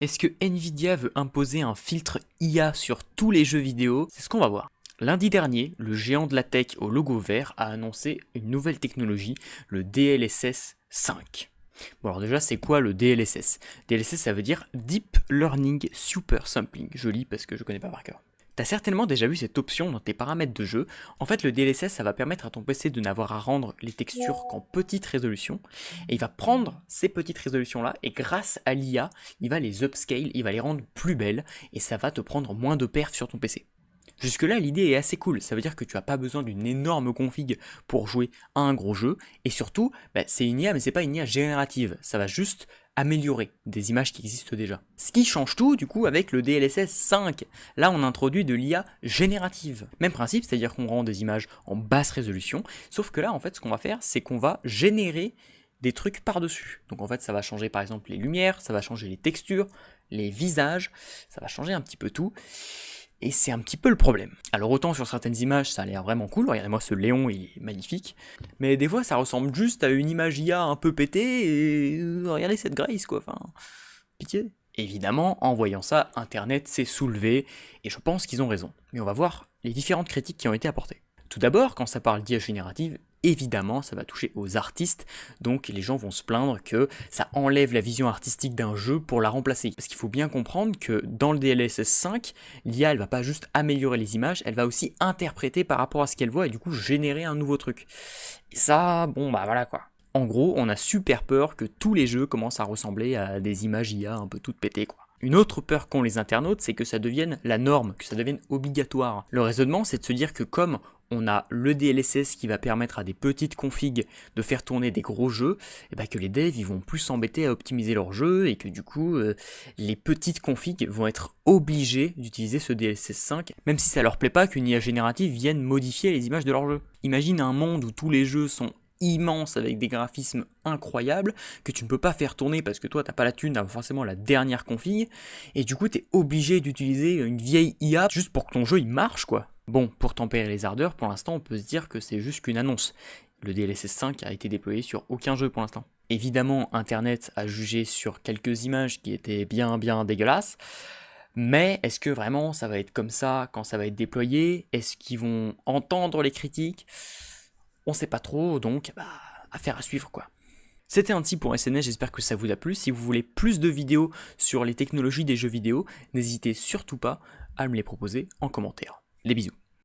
Est-ce que Nvidia veut imposer un filtre IA sur tous les jeux vidéo? C'est ce qu'on va voir. Lundi dernier, le géant de la tech au logo vert a annoncé une nouvelle technologie, le DLSS 5. Bon alors déjà c'est quoi le DLSS? DLSS ça veut dire Deep Learning Super Sampling. Je lis parce que je connais pas par cœur. T'as certainement déjà vu cette option dans tes paramètres de jeu. En fait, le DLSS, ça va permettre à ton PC de n'avoir à rendre les textures qu'en petite résolution. Et il va prendre ces petites résolutions-là, et grâce à l'IA, il va les upscale, il va les rendre plus belles, et ça va te prendre moins de perf sur ton PC. Jusque-là, l'idée est assez cool, ça veut dire que tu n'as pas besoin d'une énorme config pour jouer à un gros jeu, et surtout, c'est une IA, mais c'est pas une IA générative, ça va juste améliorer des images qui existent déjà. Ce qui change tout, du coup, avec le DLSS 5. Là, on introduit de l'IA générative. Même principe, c'est-à-dire qu'on rend des images en basse résolution, sauf que là, en fait, ce qu'on va faire, c'est qu'on va générer des trucs par-dessus. Donc en fait, ça va changer par exemple les lumières, ça va changer les textures, les visages, ça va changer un petit peu tout. Et c'est un petit peu le problème. Alors autant sur certaines images ça a l'air vraiment cool, regardez-moi ce Léon il est magnifique, mais des fois ça ressemble juste à une image IA un peu pétée et regardez cette Grace quoi, enfin pitié. Évidemment en voyant ça internet s'est soulevé et je pense qu'ils ont raison, mais on va voir les différentes critiques qui ont été apportées. Tout d'abord, quand ça parle d'IA générative, évidemment, ça va toucher aux artistes, donc les gens vont se plaindre que ça enlève la vision artistique d'un jeu pour la remplacer. Parce qu'il faut bien comprendre que dans le DLSS 5, l'IA, elle va pas juste améliorer les images, elle va aussi interpréter par rapport à ce qu'elle voit et du coup générer un nouveau truc. Et ça, bon bah voilà quoi. En gros, on a super peur que tous les jeux commencent à ressembler à des images IA un peu toutes pétées quoi. Une autre peur qu'ont les internautes, c'est que ça devienne la norme, que ça devienne obligatoire. Le raisonnement, c'est de se dire que comme on a le DLSS qui va permettre à des petites configs de faire tourner des gros jeux, et que les devs ils vont plus s'embêter à optimiser leur jeu et que du coup les petites configs vont être obligés d'utiliser ce DLSS 5, même si ça leur plaît pas qu'une IA générative vienne modifier les images de leur jeu. Imagine un monde où tous les jeux sont immense avec des graphismes incroyables que tu ne peux pas faire tourner parce que toi t'as pas la thune d'avoir forcément la dernière config et du coup t'es obligé d'utiliser une vieille IA juste pour que ton jeu il marche quoi. Bon, pour tempérer les ardeurs, pour l'instant on peut se dire que c'est juste qu'une annonce. Le DLSS 5 a été déployé sur aucun jeu pour l'instant. Évidemment, Internet a jugé sur quelques images qui étaient bien dégueulasses, mais est-ce que vraiment ça va être comme ça quand ça va être déployé? Est-ce qu'ils vont entendre les critiques? On sait pas trop, donc affaire à suivre quoi. C'était un tip pour SNES, j'espère que ça vous a plu. Si vous voulez plus de vidéos sur les technologies des jeux vidéo, n'hésitez surtout pas à me les proposer en commentaire. Les bisous.